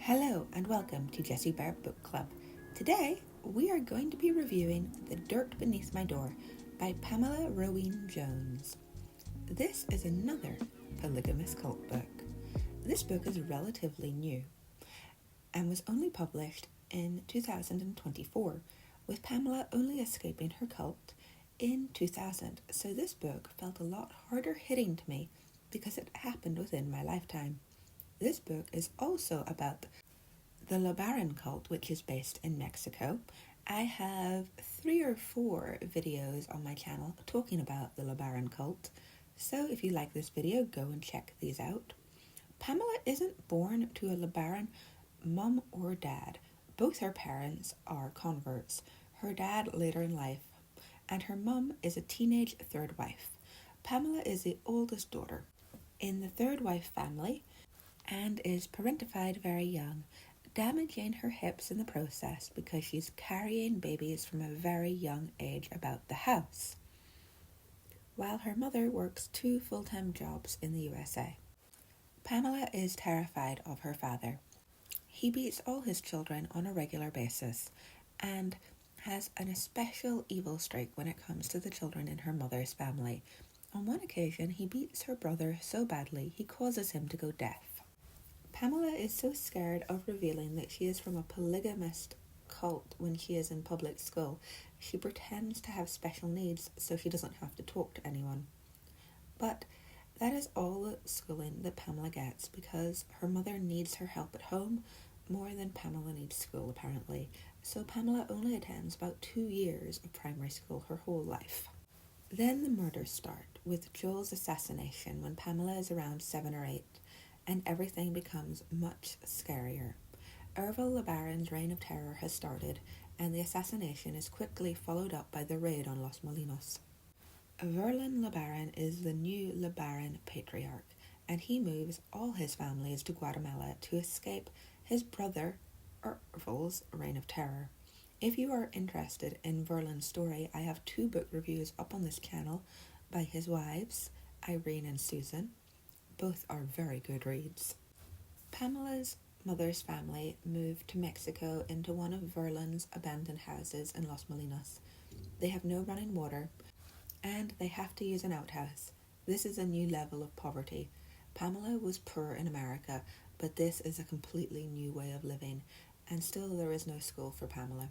Hello and welcome to Jessie Book Club. Today we are going to be reviewing The Dirt Beneath My Door by Pamela Rowen Jones. This is another polygamous cult book. This book is relatively new and was only published in 2024, with Pamela only escaping her cult in 2000. So this book felt a lot harder hitting to me because it happened within my lifetime. This book is also about the LeBaron cult, which is based in Mexico. I have 3 or 4 videos on my channel talking about the LeBaron cult, so if you like this video, go and check these out. Pamela isn't born to a LeBaron mum or dad. Both her parents are converts, her dad later in life, and her mum is a teenage third wife. Pamela is the oldest daughter in the third wife family and is parentified very young, damaging her hips in the process because she's carrying babies from a very young age about the house, while her mother works 2 full-time jobs in the USA. Pamela is terrified of her father. He beats all his children on a regular basis and has an especial evil streak when it comes to the children in her mother's family. On one occasion, he beats her brother so badly he causes him to go deaf. Pamela is so scared of revealing that she is from a polygamous cult when she is in public school. She pretends to have special needs so she doesn't have to talk to anyone. But that is all the schooling that Pamela gets because her mother needs her help at home more than Pamela needs school, apparently. So Pamela only attends about 2 years of primary school her whole life. Then the murders start with Joel's assassination when Pamela is around 7 or 8. And everything becomes much scarier. Ervil LeBaron's reign of terror has started, and the assassination is quickly followed up by the raid on Los Molinos. Ervil LeBaron is the new LeBaron patriarch, and he moves all his families to Guatemala to escape his brother Ervil's reign of terror. If you are interested in Verlin's story, I have 2 book reviews up on this channel by his wives, Irene and Susan. Both are very good reads. Pamela's mother's family moved to Mexico into one of Verlin's abandoned houses in Los Molinos. They have no running water, and they have to use an outhouse. This is a new level of poverty. Pamela was poor in America, but this is a completely new way of living, and still there is no school for Pamela.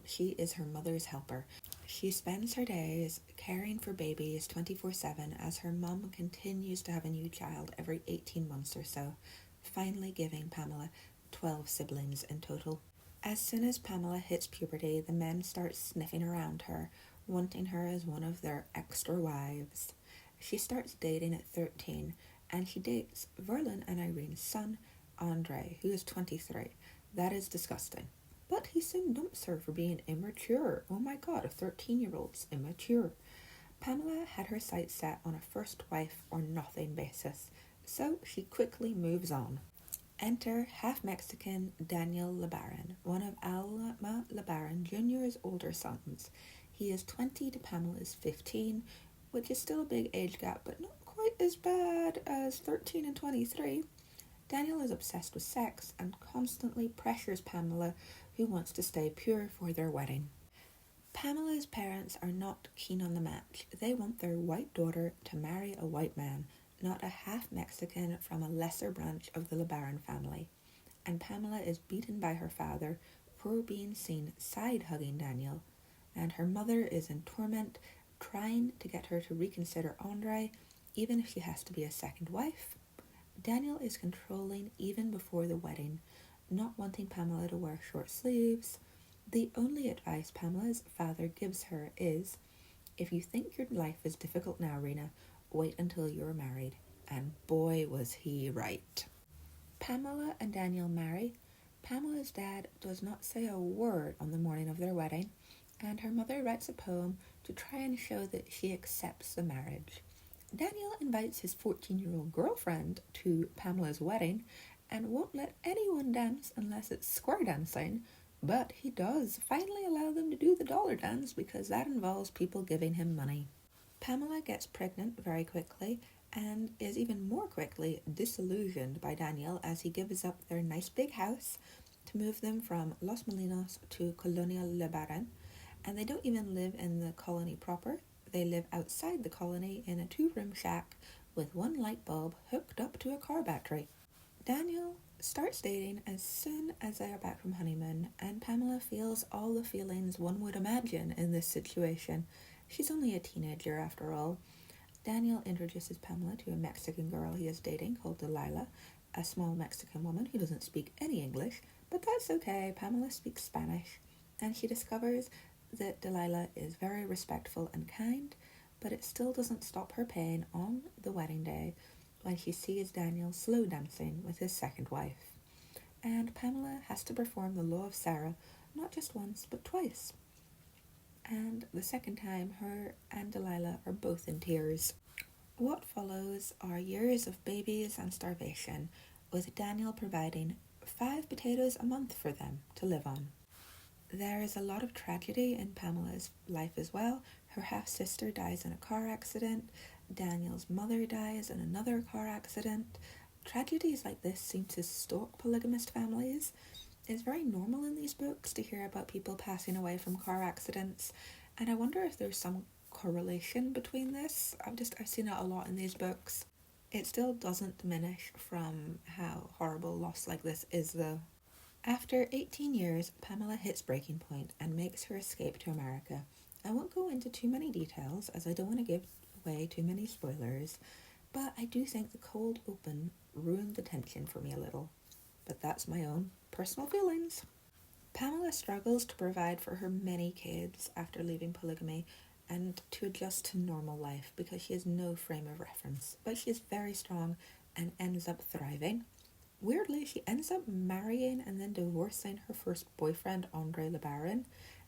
She is her mother's helper. She spends her days caring for babies 24/7 as her mum continues to have a new child every 18 months or so, finally giving Pamela 12 siblings in total. As soon as Pamela hits puberty, the men start sniffing around her, wanting her as one of their extra wives. She starts dating at 13, and she dates Verlin and Irene's son, Andre, who is 23. That is disgusting. But he soon dumps her for being immature. Oh my god, a 13-year-old's immature. Pamela had her sights set on a first wife or nothing basis, so she quickly moves on. Enter half-Mexican Daniel LeBaron, one of Alma LeBaron Jr.'s older sons. He is 20 to Pamela's 15, which is still a big age gap, but not quite as bad as 13 and 23. Daniel is obsessed with sex and constantly pressures Pamela, who wants to stay pure for their wedding. Pamela's parents are not keen on the match. They want their white daughter to marry a white man, not a half-Mexican from a lesser branch of the LeBaron family. And Pamela is beaten by her father for being seen side-hugging Daniel, and her mother is in torment, trying to get her to reconsider Andre, even if she has to be a second wife. Daniel is controlling even before the wedding, not wanting Pamela to wear short sleeves. The only advice Pamela's father gives her is, if you think your life is difficult now, Rena, wait until you're married. And boy, was he right. Pamela and Daniel marry. Pamela's dad does not say a word on the morning of their wedding, and her mother writes a poem to try and show that she accepts the marriage. Daniel invites his 14-year-old girlfriend to Pamela's wedding and won't let anyone dance unless it's square dancing, but he does finally allow them to do the dollar dance because that involves people giving him money. Pamela gets pregnant very quickly and is even more quickly disillusioned by Daniel as he gives up their nice big house to move them from Los Molinos to Ervil LeBaron, and they don't even live in the colony proper. They live outside the colony in a 2-room shack with one light bulb hooked up to a car battery. Daniel starts dating as soon as they are back from honeymoon, and Pamela feels all the feelings one would imagine in this situation. She's only a teenager after all. Daniel introduces Pamela to a Mexican girl he is dating called Delilah, a small Mexican woman who doesn't speak any English, but that's okay. Pamela speaks Spanish, and she discovers that Delilah is very respectful and kind, but it still doesn't stop her pain on the wedding day when she sees Daniel slow dancing with his second wife. And Pamela has to perform the law of Sarah not just once, but twice. And the second time, her and Delilah are both in tears. What follows are years of babies and starvation, with Daniel providing 5 potatoes a month for them to live on. There is a lot of tragedy in Pamela's life as well. Her half-sister dies in a car accident. Daniel's mother dies in another car accident. Tragedies like this seem to stalk polygamist families. It's very normal in these books to hear about people passing away from car accidents, and I wonder if there's some correlation between this. I've seen it a lot in these books. It still doesn't diminish from how horrible loss like this is, though. After 18 years, Pamela hits breaking point and makes her escape to America. I won't go into too many details as I don't want to give away too many spoilers, but I do think the cold open ruined the tension for me a little. But that's my own personal feelings. Pamela struggles to provide for her many kids after leaving polygamy and to adjust to normal life because she has no frame of reference, but she is very strong and ends up thriving. Weirdly, she ends up marrying and then divorcing her first boyfriend, Ervil LeBaron,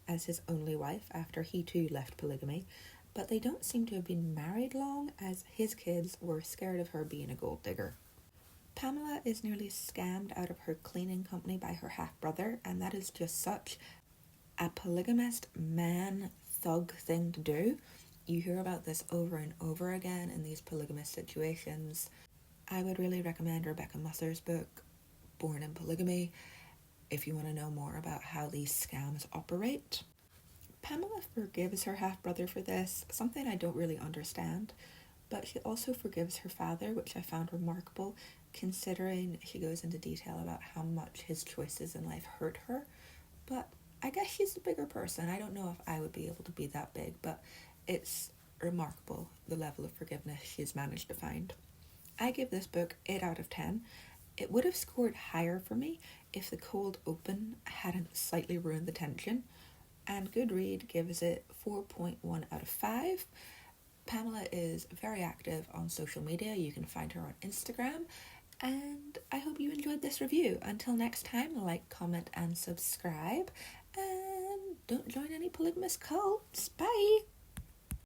as his only wife after he too left polygamy, but they don't seem to have been married long as his kids were scared of her being a gold digger. Pamela is nearly scammed out of her cleaning company by her half-brother, and that is just such a polygamist man thug thing to do. You hear about this over and over again in these polygamous situations. I would really recommend Rebecca Musser's book, Born in Polygamy, if you want to know more about how these scams operate. Pamela forgives her half-brother for this, something I don't really understand, but she also forgives her father, which I found remarkable, considering she goes into detail about how much his choices in life hurt her. But I guess she's a bigger person. I don't know if I would be able to be that big, but it's remarkable the level of forgiveness she's managed to find. I give this book 8 out of 10. It would have scored higher for me if the cold open hadn't slightly ruined the tension, and Goodread gives it 4.1 out of 5. Pamela is very active on social media. You can find her on Instagram, and I hope you enjoyed this review. Until next time, like, comment, and subscribe, and don't join any polygamous cults. Bye!